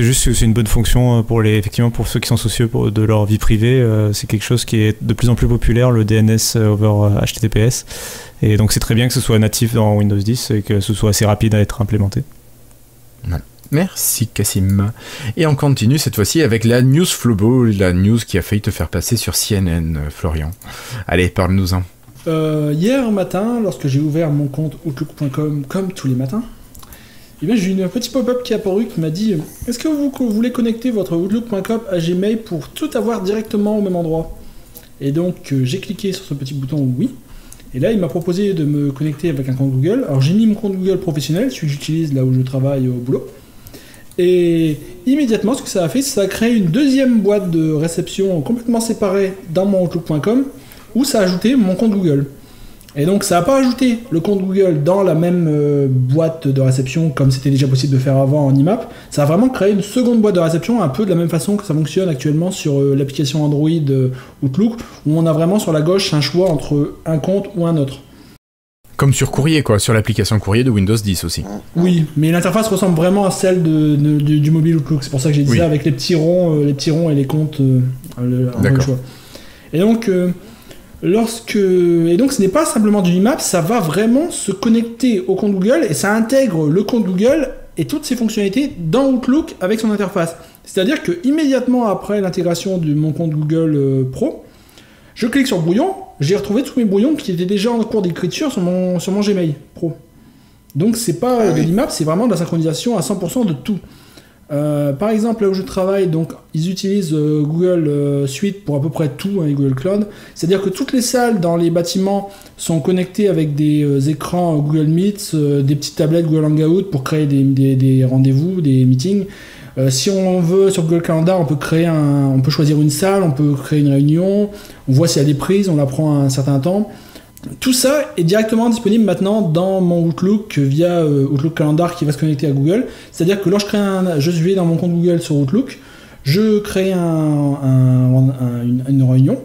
juste que c'est une bonne fonction effectivement pour ceux qui sont soucieux de leur vie privée. C'est quelque chose qui est de plus en plus populaire, le DNS over HTTPS. Et donc c'est très bien que ce soit natif dans Windows 10 et que ce soit assez rapide à être implémenté. Voilà. Merci Cassim. Et on continue cette fois-ci avec la news Flobo, la news qui a failli te faire passer sur CNN, Florian. Allez, parle-nous-en. Hier matin, lorsque j'ai ouvert mon compte Outlook.com comme tous les matins, j'ai eu un petit pop-up qui est apparu qui m'a dit « Est-ce que vous voulez connecter votre Outlook.com à Gmail pour tout avoir directement au même endroit ?» Et donc j'ai cliqué sur ce petit bouton « Oui ». Et là il m'a proposé de me connecter avec un compte Google. Alors j'ai mis mon compte Google professionnel, celui que j'utilise là où je travaille au boulot. Et immédiatement ce que ça a fait, c'est que ça a créé une deuxième boîte de réception complètement séparée dans mon Outlook.com où ça a ajouté mon compte Google. Et donc ça n'a pas ajouté le compte Google dans la même boîte de réception comme c'était déjà possible de faire avant en IMAP. Ça a vraiment créé une seconde boîte de réception un peu de la même façon que ça fonctionne actuellement sur l'application Android Outlook où on a vraiment sur la gauche un choix entre un compte ou un autre. Comme sur Courrier quoi, sur l'application Courrier de Windows 10 aussi. Oui, mais l'interface ressemble vraiment à celle du mobile Outlook. C'est pour ça que j'ai dit ça avec les petits ronds et les comptes en le choix. Et donc... Et donc ce n'est pas simplement du IMAP, ça va vraiment se connecter au compte Google et ça intègre le compte Google et toutes ses fonctionnalités dans Outlook avec son interface. C'est-à-dire que immédiatement après l'intégration de mon compte Google Pro, je clique sur brouillon, j'ai retrouvé tous mes brouillons qui étaient déjà en cours d'écriture sur mon Gmail Pro. Donc c'est pas de l'IMAP, c'est vraiment de la synchronisation à 100% de tout. Par exemple, là où je travaille, donc, ils utilisent Google Suite pour à peu près tout, Google Cloud. C'est-à-dire que toutes les salles dans les bâtiments sont connectées avec des écrans Google Meet, des petites tablettes Google Hangout pour créer des rendez-vous, des meetings. Si on veut, sur Google Calendar, on peut choisir une salle, on peut créer une réunion, on voit s'il y a des prises, on la prend un certain temps. Tout ça est directement disponible maintenant dans mon Outlook via Outlook Calendar qui va se connecter à Google. C'est-à-dire que lorsque je vais dans mon compte Google sur Outlook, je crée une réunion.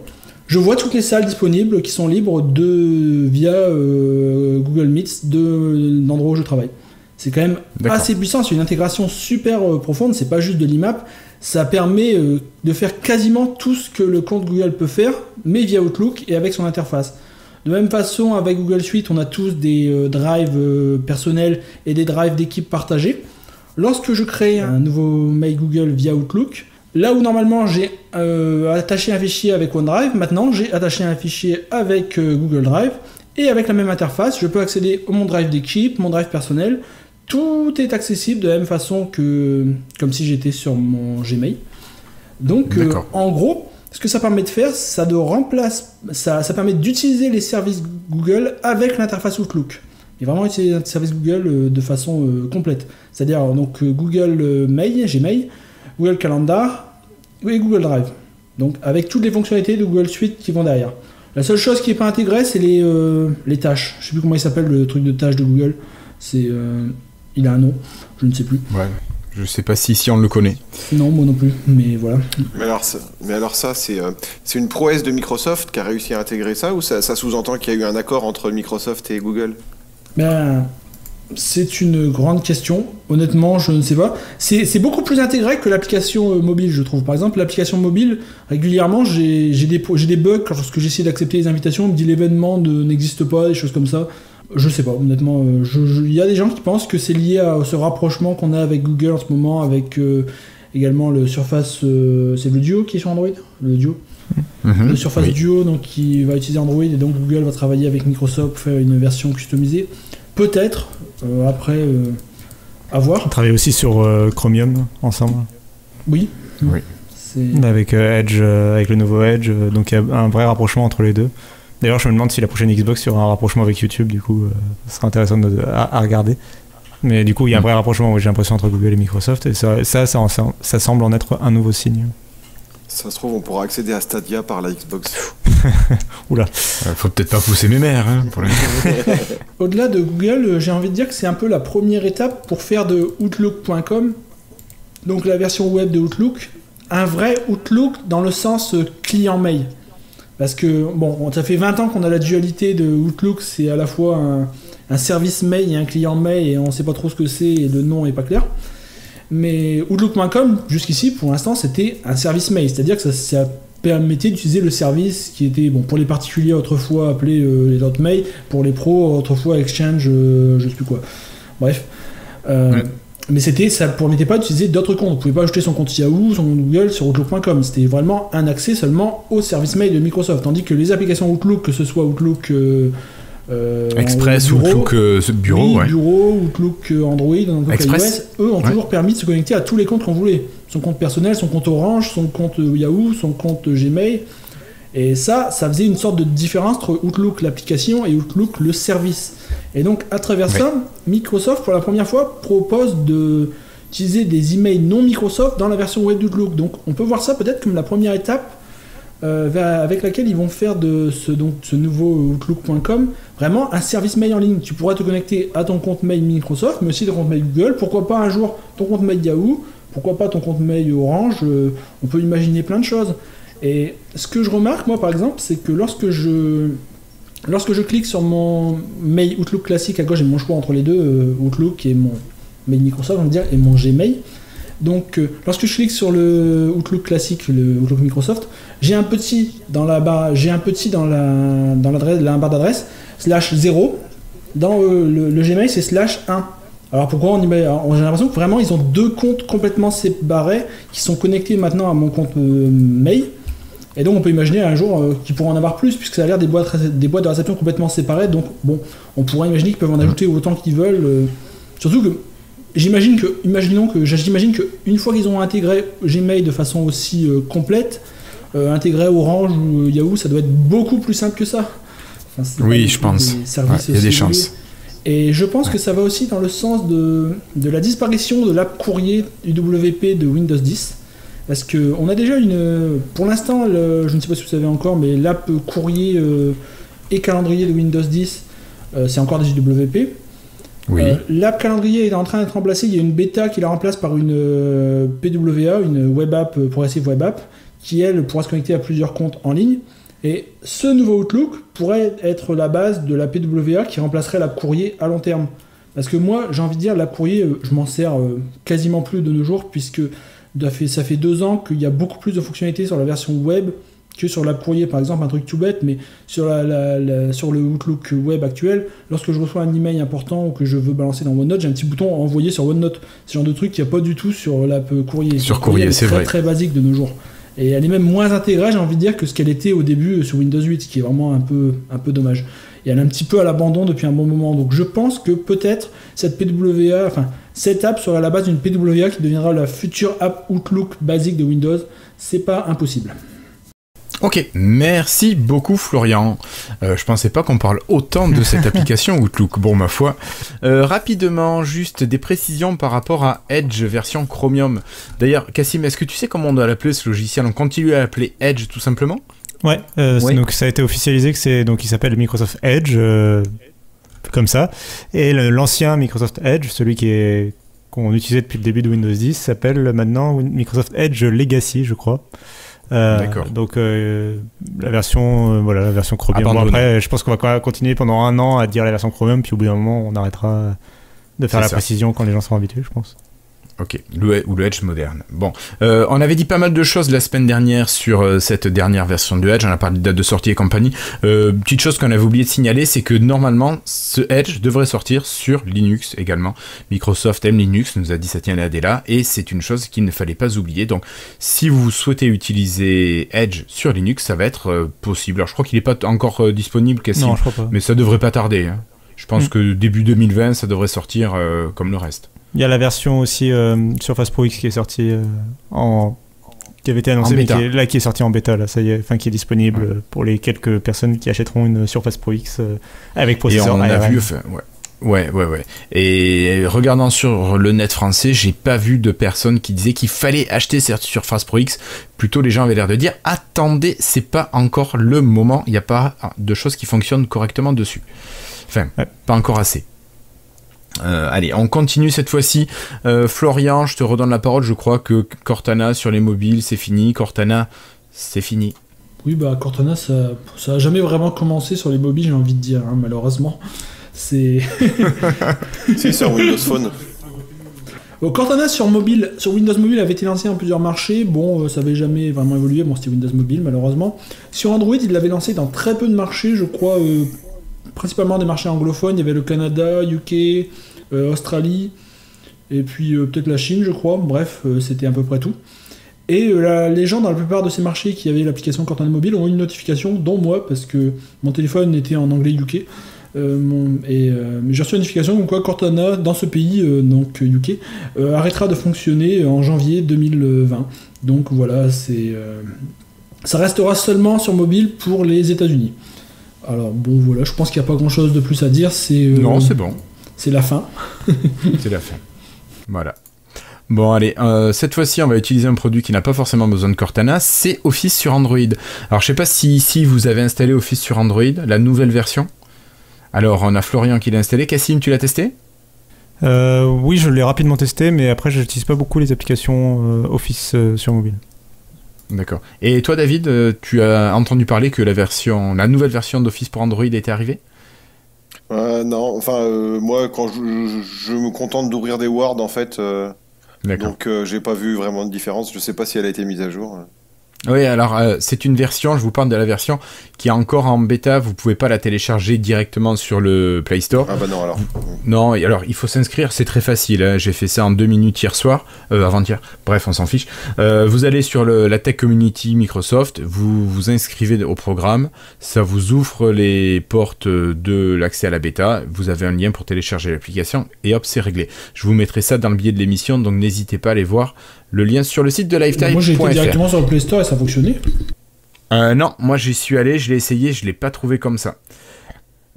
Je vois toutes les salles disponibles qui sont libres via Google Meet d'endroits où je travaille. C'est quand même assez puissant, c'est une intégration super profonde, c'est pas juste de l'IMAP. Ça permet de faire quasiment tout ce que le compte Google peut faire, mais via Outlook et avec son interface. De même façon, avec Google Suite, on a tous des drives personnels et des drives d'équipe partagés. Lorsque je crée un nouveau mail Google via Outlook, là où normalement j'ai attaché un fichier avec OneDrive, maintenant j'ai attaché un fichier avec Google Drive, et avec la même interface, je peux accéder à mon drive d'équipe, mon drive personnel. Tout est accessible de la même façon que comme si j'étais sur mon Gmail. Donc, en gros... Ce que ça permet de faire, ça permet d'utiliser les services Google avec l'interface Outlook. Et vraiment utiliser les services Google de façon complète. C'est-à-dire donc Google Mail, Gmail, Google Calendar et Google Drive. Donc avec toutes les fonctionnalités de Google Suite qui vont derrière. La seule chose qui n'est pas intégrée, c'est les tâches. Je ne sais plus comment il s'appelle le truc de tâches de Google. Il a un nom, je ne sais plus. Ouais. Je sais pas si on le connaît. Non, moi non plus, mais voilà. Mais alors ça, c'est une prouesse de Microsoft qui a réussi à intégrer ça, ou ça sous-entend qu'il y a eu un accord entre Microsoft et Google ? C'est une grande question. Honnêtement, je ne sais pas. C'est beaucoup plus intégré que l'application mobile, je trouve. Par exemple, l'application mobile, régulièrement, j'ai des bugs lorsque j'essaie d'accepter les invitations. On me dit l'événement n'existe pas, des choses comme ça. Je sais pas, honnêtement. Il y a des gens qui pensent que c'est lié à ce rapprochement qu'on a avec Google en ce moment, avec également le Surface... c'est le Duo qui est sur Android ? Le Duo. Le Surface Duo, donc, qui va utiliser Android, et donc Google va travailler avec Microsoft pour faire une version customisée. Peut-être, après, à voir. On travaille aussi sur Chromium ensemble. Oui. Avec Edge, avec le nouveau Edge, donc il y a un vrai rapprochement entre les deux. D'ailleurs, je me demande si la prochaine Xbox, il y aura un rapprochement avec YouTube, du coup, ce sera intéressant à regarder. Mais du coup, il y a un vrai rapprochement, j'ai l'impression, entre Google et Microsoft, et ça semble en être un nouveau signe. Ça se trouve, on pourra accéder à Stadia par la Xbox. Oula. Faut peut-être pas pousser mes mères, pour Au-delà de Google, j'ai envie de dire que c'est un peu la première étape pour faire de Outlook.com, donc la version web de Outlook, un vrai Outlook dans le sens client mail. Parce que, bon, ça fait 20 ans qu'on a la dualité de Outlook, c'est à la fois un service mail et un client mail, et on sait pas trop ce que c'est, et le nom est pas clair. Mais Outlook.com, jusqu'ici, pour l'instant, c'était un service mail, c'est-à-dire que ça permettait d'utiliser le service qui était, bon, pour les particuliers autrefois appelé les Hotmail, pour les pros autrefois Exchange, je sais plus quoi. Bref. Mais ça ne permettait pas d'utiliser d'autres comptes. On ne pouvait pas ajouter son compte Yahoo, son compte Google sur Outlook.com. C'était vraiment un accès seulement au service mail de Microsoft. Tandis que les applications Outlook, que ce soit Outlook Express ou Outlook Bureau, ouais. Bureau, Outlook Android, Outlook Express, iOS, eux ont toujours permis de se connecter à tous les comptes qu'on voulait. Son compte personnel, son compte Orange, son compte Yahoo, son compte Gmail. Et ça faisait une sorte de différence entre Outlook l'application et Outlook le service. Et donc, à travers ça, Microsoft, pour la première fois, propose d'utiliser des emails non Microsoft dans la version web d'Outlook. Donc, on peut voir ça peut-être comme la première étape avec laquelle ils vont faire de ce nouveau Outlook.com vraiment un service mail en ligne. Tu pourras te connecter à ton compte mail Microsoft, mais aussi ton compte mail Google. Pourquoi pas un jour ton compte mail Yahoo? Pourquoi pas ton compte mail Orange? On peut imaginer plein de choses. Et ce que je remarque, moi, par exemple, c'est que lorsque je clique sur mon mail Outlook classique, à gauche, j'ai mon choix entre les deux, Outlook et mon mail Microsoft, on va dire, et mon Gmail. Donc, lorsque je clique sur le Outlook classique, le Outlook Microsoft, j'ai un petit dans la barre d'adresse, /0. Dans le Gmail, c'est /1. Alors pourquoi j'ai l'impression que vraiment ils ont deux comptes complètement séparés qui sont connectés maintenant à mon compte mail. Et donc on peut imaginer un jour qu'ils pourront en avoir plus, puisque ça a l'air des boîtes de réception complètement séparées. Donc bon, on pourrait imaginer qu'ils peuvent en ajouter autant qu'ils veulent. Surtout que j'imagine qu'une fois qu'ils ont intégré Gmail de façon aussi complète, intégrer Orange ou Yahoo, ça doit être beaucoup plus simple que ça. Enfin, oui, je pense. Il y a des chances. Et je pense que ça va aussi dans le sens de la disparition de l'app courrier UWP de Windows 10. Parce qu'on a déjà pour l'instant, je ne sais pas si vous savez encore, mais l'app courrier et calendrier de Windows 10, c'est encore des UWP. Oui. L'app calendrier est en train d'être remplacée. Il y a une bêta qui la remplace par une PWA, une web app, progressive web app, qui elle pourra se connecter à plusieurs comptes en ligne. Et ce nouveau Outlook pourrait être la base de la PWA qui remplacerait l'app courrier à long terme. Parce que moi, j'ai envie de dire, l'app courrier, je m'en sers quasiment plus de nos jours, puisque ça fait 2 ans qu'il y a beaucoup plus de fonctionnalités sur la version web que sur l'app courrier. Par exemple, un truc tout bête, mais sur le Outlook web actuel, lorsque je reçois un email important ou que je veux balancer dans OneNote, j'ai un petit bouton envoyer sur OneNote. C'est le genre de truc qu'il n'y a pas du tout sur l'app courrier. Sur courrier, c'est très, vrai. Très basique de nos jours. Et elle est même moins intégrée, j'ai envie de dire, que ce qu'elle était au début sur Windows 8, ce qui est vraiment un peu dommage. Et elle est un petit peu à l'abandon depuis un bon moment. Donc je pense que peut-être cette PWA, cette app sera à la base d'une PWA qui deviendra la future app Outlook basique de Windows. C'est pas impossible. Ok, merci beaucoup Florian. Je pensais pas qu'on parle autant de cette application Outlook. Bon, ma foi. Rapidement, juste des précisions par rapport à Edge version Chromium. D'ailleurs, Cassim, est-ce que tu sais comment on doit l'appeler ce logiciel? On continue à l'appeler Edge tout simplement? Ouais, donc ça a été officialisé que il s'appelle Microsoft Edge, comme ça. Et l'ancien Microsoft Edge, celui qu'on utilisait depuis le début de Windows 10, s'appelle maintenant Microsoft Edge Legacy, je crois. D'accord. Donc la version Chromium. Bon, après, je pense qu'on va continuer pendant 1 an à dire la version Chromium, puis au bout d'un moment, on arrêtera de faire précision quand les gens seront habitués, je pense. Ok, ou le Edge moderne. Bon, on avait dit pas mal de choses la semaine dernière sur cette dernière version de Edge, on a parlé de date de sortie et compagnie. Petite chose qu'on avait oublié de signaler, c'est que normalement, ce Edge devrait sortir sur Linux également. Microsoft aime Linux, nous a dit Satya Nadella, et c'est une chose qu'il ne fallait pas oublier. Donc, si vous souhaitez utiliser Edge sur Linux, ça va être possible. Alors, je crois qu'il n'est pas encore disponible, Cassim. Non, je crois pas. Mais ça devrait pas tarder. Hein. Je pense que début 2020, ça devrait sortir comme le reste. Il y a la version aussi Surface Pro X qui est sortie qui avait été annoncée, mais qui est sortie en bêta, là, ça y est, qui est disponible pour les quelques personnes qui achèteront une Surface Pro X avec processeur ARM. Et on a vu, ouais. Et regardant sur le net français, j'ai pas vu de personnes qui disaient qu'il fallait acheter cette Surface Pro X. Plutôt, les gens avaient l'air de dire attendez, c'est pas encore le moment, il n'y a pas de choses qui fonctionnent correctement dessus. Enfin, pas encore assez. Allez, on continue cette fois-ci. Florian, je te redonne la parole. Je crois que Cortana sur les mobiles, c'est fini. Cortana, c'est fini. Oui, Cortana, ça a jamais vraiment commencé sur les mobiles, j'ai envie de dire, hein, malheureusement. C'est sur Windows Phone. Cortana sur Windows Mobile avait été lancé dans plusieurs marchés. Bon, ça n'avait jamais vraiment évolué. Bon, c'était Windows Mobile, malheureusement. Sur Android, il l'avait lancé dans très peu de marchés, je crois, principalement des marchés anglophones. Il y avait le Canada, UK, Australie, et puis peut-être la Chine, je crois. Bref, c'était à peu près tout. Et les gens dans la plupart de ces marchés qui avaient l'application Cortana Mobile ont eu une notification, dont moi, parce que mon téléphone était en anglais UK. Mais j'ai reçu une notification comme quoi Cortana, dans ce pays, donc UK, arrêtera de fonctionner en janvier 2020. Donc voilà, ça restera seulement sur mobile pour les États-Unis. Alors bon, voilà, je pense qu'il n'y a pas grand-chose de plus à dire. Non, c'est bon. C'est la fin. C'est la fin. Voilà. Bon, allez, cette fois-ci, on va utiliser un produit qui n'a pas forcément besoin de Cortana, c'est Office sur Android. Alors, je sais pas si ici, vous avez installé Office sur Android, la nouvelle version. Alors, on a Florian qui l'a installé. Cassim, tu l'as testé ? Oui, je l'ai rapidement testé, mais après, je n'utilise pas beaucoup les applications Office sur mobile. D'accord. Et toi, David, tu as entendu parler que la nouvelle version d'Office pour Android était arrivée ? Non, enfin, moi, quand je me contente d'ouvrir des Word, en fait... Donc j'ai pas vu vraiment de différence, je sais pas si elle a été mise à jour. Oui, alors c'est une version, je vous parle de la version qui est encore en bêta, vous pouvez pas la télécharger directement sur le Play Store. Ah bah non alors. Non, et alors il faut s'inscrire, c'est très facile, hein. J'ai fait ça en 2 minutes hier soir, avant-hier, bref on s'en fiche. Vous allez sur la Tech Community Microsoft, vous vous inscrivez au programme, ça vous ouvre les portes de l'accès à la bêta, vous avez un lien pour télécharger l'application et hop c'est réglé. Je vous mettrai ça dans le billet de l'émission, donc n'hésitez pas à aller voir le lien sur le site de lifetime.fr. Moi j'ai été directement sur le Play Store et ça fonctionnait. Non, moi j'y suis allé, je l'ai essayé, je l'ai pas trouvé comme ça.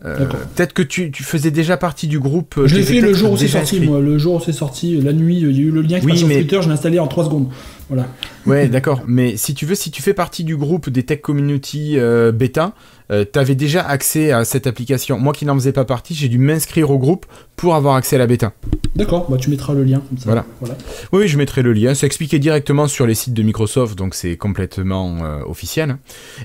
Peut-être que tu faisais déjà partie du groupe. Je l'ai fait le jour où c'est sorti, moi. Le jour où c'est sorti, la nuit, il y a eu le lien qui passe sur Twitter, je l'ai installé en 3 secondes. Voilà. Ouais, d'accord. Mais si tu fais partie du groupe des Tech Community Beta, t'avais déjà accès à cette application. Moi qui n'en faisais pas partie, j'ai dû m'inscrire au groupe pour avoir accès à la bêta. D'accord, bah tu mettras le lien comme ça. Voilà. Oui, je mettrai le lien. C'est expliqué directement sur les sites de Microsoft, donc c'est complètement officiel.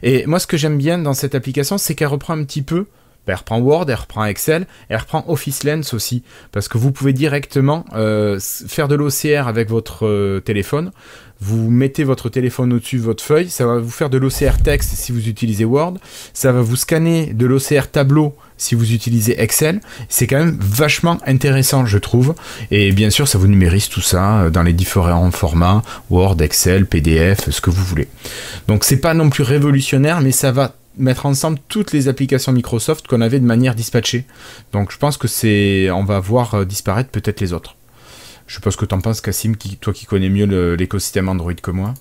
Et moi, ce que j'aime bien dans cette application, c'est qu'elle reprend un petit peu. Elle reprend Word, elle reprend Excel, elle reprend Office Lens aussi, parce que vous pouvez directement faire de l'OCR avec votre téléphone. Vous mettez votre téléphone au-dessus de votre feuille, ça va vous faire de l'OCR texte si vous utilisez Word, ça va vous scanner de l'OCR tableau si vous utilisez Excel. C'est quand même vachement intéressant, je trouve. Et bien sûr, ça vous numérise tout ça dans les différents formats, Word, Excel, PDF, ce que vous voulez. Donc c'est pas non plus révolutionnaire, mais ça va mettre ensemble toutes les applications Microsoft qu'on avait de manière dispatchée. Donc je pense que on va voir disparaître peut-être les autres. Je sais pas ce que t'en penses, Cassim, toi qui connais mieux l'écosystème Android que moi.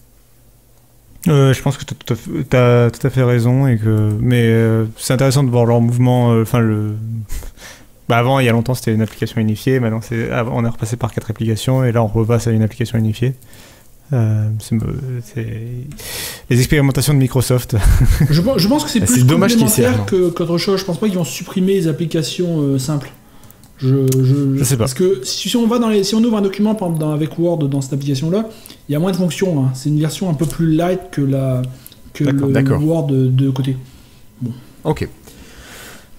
Je pense que t'as tout à fait raison, mais c'est intéressant de voir leur mouvement. Avant, il y a longtemps, c'était une application unifiée. Maintenant, on est repassé par 4 applications et là, on repasse à une application unifiée. C'est les expérimentations de Microsoft. Je pense que c'est plus dommage complémentaire qu'autre chose. Je pense pas qu'ils vont supprimer les applications simples. Je sais pas. Parce que si on ouvre un document par exemple, avec Word dans cette application-là, il y a moins de fonctions. Hein. C'est une version un peu plus light que le Word de côté. Bon. Ok.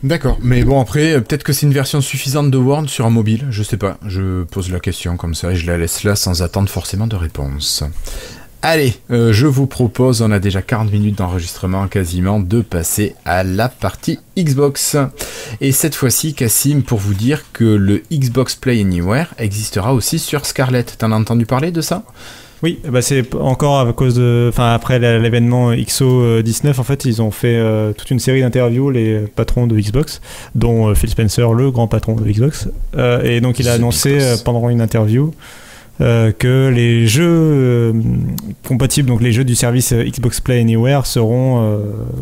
D'accord, mais bon après, peut-être que c'est une version suffisante de Word sur un mobile, je sais pas, je pose la question comme ça et je la laisse là sans attendre forcément de réponse. Allez, je vous propose, on a déjà 40 minutes d'enregistrement quasiment, de passer à la partie Xbox. Et cette fois-ci, Cassim, pour vous dire que le Xbox Play Anywhere existera aussi sur Scarlett. T'en as entendu parler de ça ? Oui, c'est encore à cause après l'événement XO19, en fait, ils ont fait toute une série d'interviews, les patrons de Xbox, dont Phil Spencer, le grand patron de Xbox. Et donc, il a annoncé pendant une interview que les jeux compatibles, donc les jeux du service Xbox Play Anywhere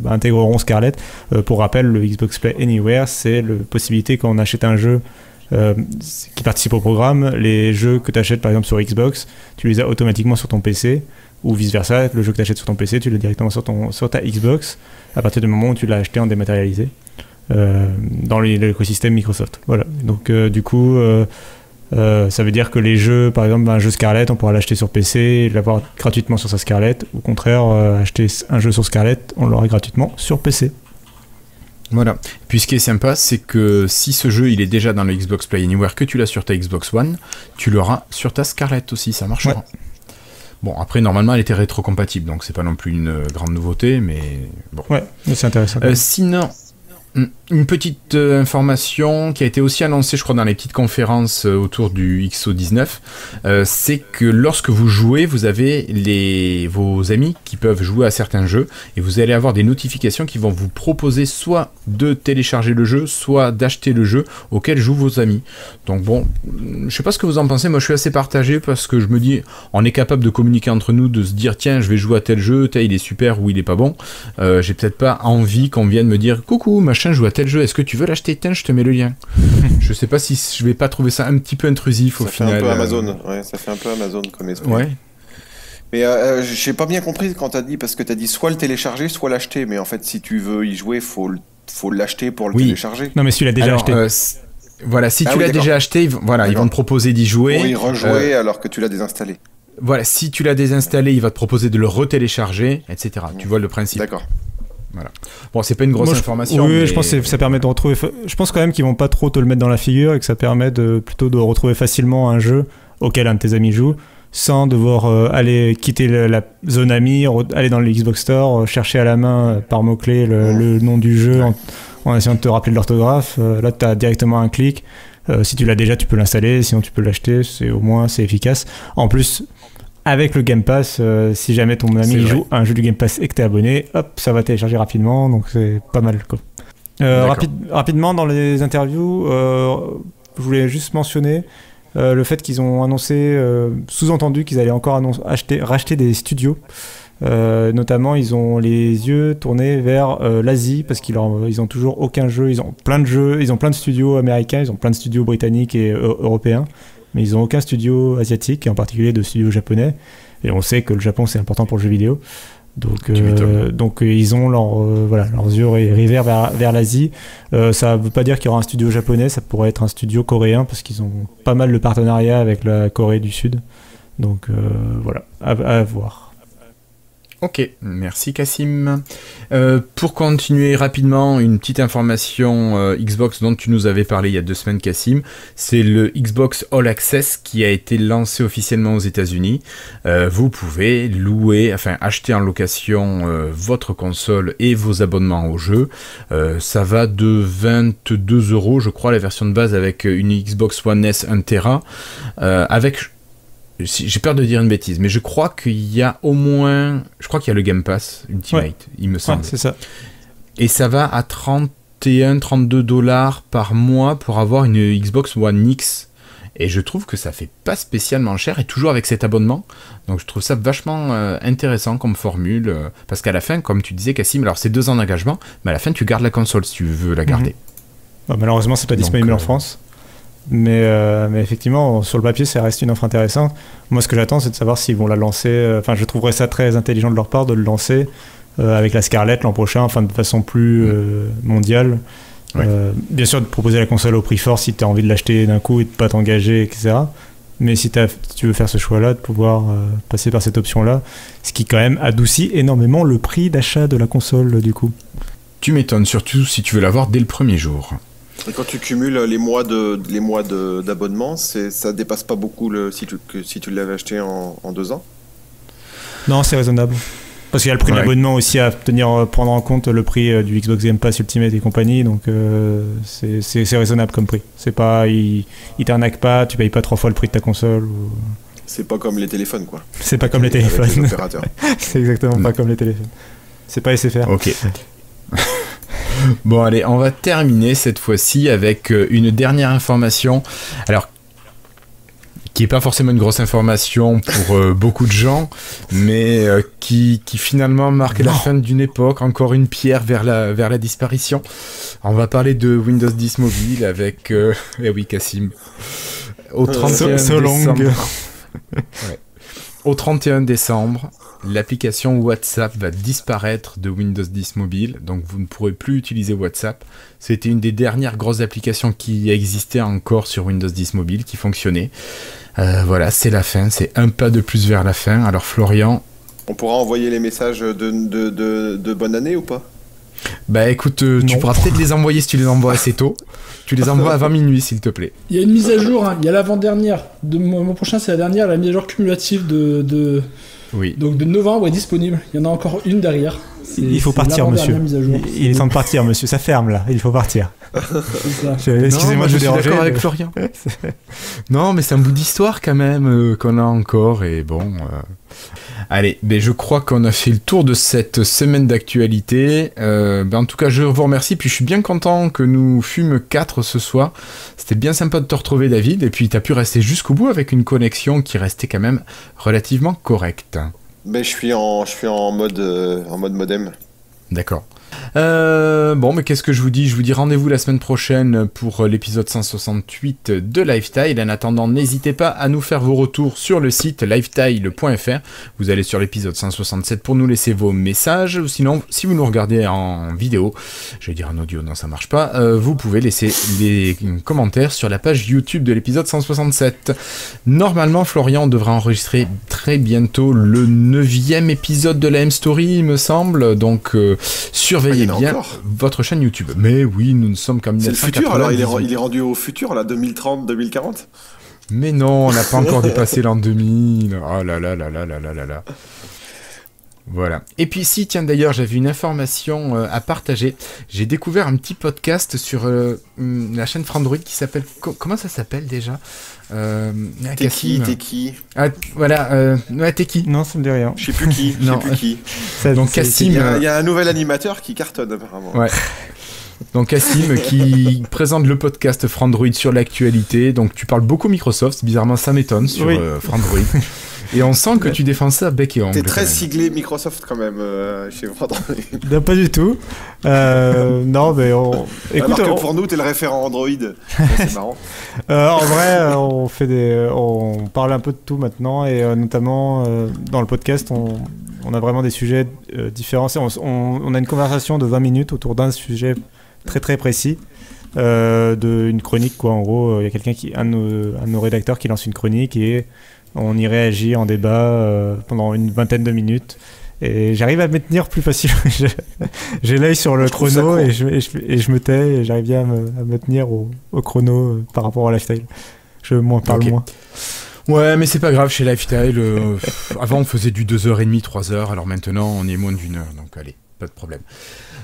intégreront Scarlett. Pour rappel, le Xbox Play Anywhere, c'est la possibilité quand on achète un jeu qui participe au programme, les jeux que tu achètes par exemple sur Xbox, tu les as automatiquement sur ton PC, ou vice versa, le jeu que tu achètes sur ton PC, tu l'as directement sur ta Xbox à partir du moment où tu l'as acheté en dématérialisé dans l'écosystème Microsoft. Voilà. Donc du coup ça veut dire que les jeux, par exemple un jeu Scarlett, on pourra l'acheter sur PC et l'avoir gratuitement sur sa Scarlett. Au contraire, acheter un jeu sur Scarlett, on l'aura gratuitement sur PC. Voilà. Puis ce qui est sympa, c'est que si ce jeu il est déjà dans le Xbox Play Anywhere, que tu l'as sur ta Xbox One, tu l'auras sur ta Scarlett aussi, ça marchera. Ouais. Bon, après, normalement, elle était rétrocompatible, donc c'est pas non plus une grande nouveauté, mais bon. Ouais, c'est intéressant. Sinon, une petite information qui a été aussi annoncée, je crois, dans les petites conférences autour du XO19, c'est que lorsque vous jouez, vous avez vos amis qui peuvent jouer à certains jeux, et vous allez avoir des notifications qui vont vous proposer soit de télécharger le jeu, soit d'acheter le jeu auquel jouent vos amis. Donc bon, je sais pas ce que vous en pensez, moi je suis assez partagé, parce que je me dis, on est capable de communiquer entre nous, de se dire, tiens, je vais jouer à tel jeu, il est super ou il est pas bon. J'ai peut-être pas envie qu'on vienne me dire, coucou, machin, joue à tel jeu, est-ce que tu veux l'acheter? Tiens, je te mets le lien. Je sais pas si je vais pas trouver ça un petit peu intrusif au final. Ça fait un peu Amazon, ouais, ça fait un peu Amazon comme esprit. Ouais. Mais j'ai pas bien compris quand t'as dit, parce que t'as dit soit le télécharger, soit l'acheter, mais en fait si tu veux y jouer, faut l'acheter pour le télécharger. Non mais si tu l'as déjà acheté. Voilà, si tu l'as déjà acheté, ils vont te proposer d'y jouer. Pour y rejouer alors que tu l'as désinstallé. Voilà, si tu l'as désinstallé, il va te proposer de le retélécharger, etc. Tu vois le principe. D'accord. Voilà. Bon, c'est pas une grosse information. Oui, mais... je pense que ça permet de retrouver. Je pense quand même qu'ils vont pas trop te le mettre dans la figure et que ça permet plutôt de retrouver facilement un jeu auquel un de tes amis joue, sans devoir aller quitter la zone amis, aller dans le Xbox Store, chercher à la main par mots-clés le nom du jeu en essayant de te rappeler de l'orthographe. Là, tu as directement un clic. Si tu l'as déjà, tu peux l'installer. Sinon, tu peux l'acheter. Au moins, c'est efficace. En plus, avec le Game Pass, si jamais ton ami joue à un jeu du Game Pass et que tu es abonné, hop, ça va télécharger rapidement. Donc, c'est pas mal, quoi. Rapidement, dans les interviews, je voulais juste mentionner le fait qu'ils ont annoncé, sous-entendu qu'ils allaient encore racheter des studios. Notamment, ils ont les yeux tournés vers l'Asie parce qu'ils ont toujours aucun jeu. Ils ont plein de jeux, ils ont plein de studios américains, ils ont plein de studios britanniques et européens, mais ils n'ont aucun studio asiatique, et en particulier de studio japonais. Et on sait que le Japon c'est important pour le jeu vidéo. Donc ils ont leurs yeux rivés vers l'Asie. Ça ne veut pas dire qu'il y aura un studio japonais, ça pourrait être un studio coréen parce qu'ils ont pas mal de partenariats avec la Corée du Sud. Donc voilà, à voir. Ok, merci Cassim. Pour continuer rapidement, une petite information Xbox dont tu nous avais parlé il y a 2 semaines, Cassim, c'est le Xbox All Access qui a été lancé officiellement aux États-Unis. Vous pouvez acheter en location votre console et vos abonnements au jeu. Ça va de 22€, je crois, la version de base avec une Xbox One S 1 Tera, avec... J'ai peur de dire une bêtise, mais je crois qu'il y a au moins... Je crois qu'il y a le Game Pass Ultimate, il me semble. Ouais, c'est ça. Et ça va à 31-32$ par mois pour avoir une Xbox One X. Et je trouve que ça fait pas spécialement cher, et toujours avec cet abonnement. Donc je trouve ça vachement intéressant comme formule. Parce qu'à la fin, comme tu disais, Cassim, alors c'est 2 ans d'engagement, mais à la fin, tu gardes la console si tu veux la garder. Bah, malheureusement, c'est pas disponible en France. Mais effectivement, sur le papier, ça reste une offre intéressante. Moi, ce que j'attends, c'est de savoir s'ils vont la lancer. Enfin, je trouverais ça très intelligent de leur part de le lancer avec la Scarlett l'an prochain, enfin de façon plus mondiale. Ouais. Bien sûr, de proposer la console au prix fort si tu as envie de l'acheter d'un coup et de pas t'engager, etc. Mais si tu veux faire ce choix-là, de pouvoir passer par cette option-là, ce qui quand même adoucit énormément le prix d'achat de la console, du coup. Tu m'étonnes, surtout si tu veux l'avoir dès le premier jour. Et quand tu cumules les mois d'abonnement, ça dépasse pas beaucoup si tu l'avais acheté en 2 ans? Non, c'est raisonnable. Parce qu'il y a le prix de l'abonnement aussi à prendre en compte le prix du Xbox Game Pass Ultimate et compagnie, donc c'est raisonnable comme prix. C'est pas, il t'arnaque pas, tu payes pas 3 fois le prix de ta console. C'est pas comme les téléphones, quoi. C'est pas comme les téléphones. Avec les opérateurs. C'est exactement pas comme les téléphones. C'est pas SFR. Ok. Bon, allez, on va terminer cette fois-ci avec une dernière information. Alors, qui n'est pas forcément une grosse information pour beaucoup de gens, mais qui finalement marque la fin d'une époque, encore une pierre vers la disparition. On va parler de Windows 10 Mobile avec... eh oui, Cassim. Au 31 décembre... Ouais. Au 31 décembre, l'application WhatsApp va disparaître de Windows 10 Mobile, donc vous ne pourrez plus utiliser WhatsApp. C'était une des dernières grosses applications qui existait encore sur Windows 10 Mobile, qui fonctionnait. Voilà, c'est la fin, c'est un pas de plus vers la fin. Alors Florian... On pourra envoyer les messages de bonne année ou pas ? Bah écoute, tu pourras peut-être les envoyer si tu les envoies assez tôt. Tu les envoies à 20 minuit s'il te plaît. Il y a une mise à jour, hein. Il y a l'avant-dernière. Mois prochain, c'est la dernière, la mise à jour cumulative de Oui. Donc de novembre est disponible. Il y en a encore une derrière. Il faut partir, monsieur. Il est temps de partir, monsieur. Ça ferme là. Il faut partir. Excusez-moi, je suis d'accord avec Florian. Non, mais c'est un bout d'histoire quand même qu'on a encore. Et bon. Allez, ben je crois qu'on a fait le tour de cette semaine d'actualité. En tout cas, je vous remercie. Puis je suis bien content que nous fûmes 4 ce soir. C'était bien sympa de te retrouver, David. Et puis tu as pu rester jusqu'au bout avec une connexion qui restait quand même relativement correcte. Ben, je suis en mode modem. D'accord. Bon, mais qu'est-ce que je vous dis ? Je vous dis rendez-vous la semaine prochaine pour l'épisode 168 de Lifetile. En attendant, n'hésitez pas à nous faire vos retours sur le site lifetile.fr. Vous allez sur l'épisode 167 pour nous laisser vos messages. Ou sinon, si vous nous regardez en vidéo, je vais dire en audio, non ça marche pas, vous pouvez laisser les commentaires sur la page YouTube de l'épisode 167. Normalement, Florian devra enregistrer très bientôt le 9e épisode de la M-Story, il me semble. Donc, surveillez bien votre chaîne YouTube. Mais oui, nous ne sommes qu'en 1990. C'est le futur, alors il est rendu au futur, là, 2030, 2040 ? Mais non, on n'a pas encore dépassé l'an 2000. Oh là là là là là là là là. Voilà. Et puis si, tiens d'ailleurs, j'avais une information à partager. J'ai découvert un petit podcast sur la chaîne Frandroid qui s'appelle... Comment ça s'appelle déjà T'es qui Ah, voilà, ouais, t'es qui Non, ça me dit rien. Je sais plus qui. Donc Cassim... Il y a un nouvel animateur qui cartonne apparemment. Ouais. Donc Cassim qui présente le podcast Frandroid sur l'actualité. Donc tu parles beaucoup Microsoft, bizarrement ça m'étonne sur Frandroid. Et on sent que tu défends ça bec et ongle. T'es très siglé Microsoft quand même chez Frandroid. Non, pas du tout. Non, mais écoute, alors que pour nous, t'es le référent Android. C'est marrant. En vrai, on parle un peu de tout maintenant et notamment dans le podcast, on a vraiment des sujets différents. On a une conversation de 20 minutes autour d'un sujet très très précis. D'une chronique quoi, en gros, il y a quelqu'un un de nos rédacteurs qui lance une chronique et on y réagit en débat pendant une vingtaine de minutes et j'arrive à me tenir plus facilement. J'ai l'œil sur le chrono et je me tais et j'arrive bien à me tenir au chrono par rapport à Lifetile. Je parle moins. Ouais, mais c'est pas grave, chez Lifetile, avant on faisait du 2h30, 3h, alors maintenant on est moins d'une heure, donc allez, pas de problème.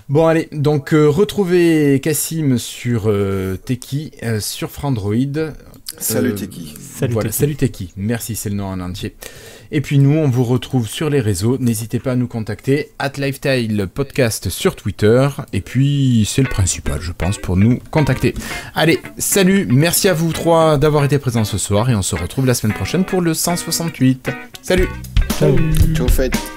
Bon allez, donc retrouvez Cassim sur Teki, sur Frandroid. Salut Teki. Salut Teki, merci, c'est le nom en entier. Et puis nous, on vous retrouve sur les réseaux, n'hésitez pas à nous contacter, @Lifetile Podcast sur Twitter, et puis c'est le principal, je pense, pour nous contacter. Allez, salut, merci à vous 3 d'avoir été présents ce soir, et on se retrouve la semaine prochaine pour le 168. Salut. Ciao. Ciao, faites.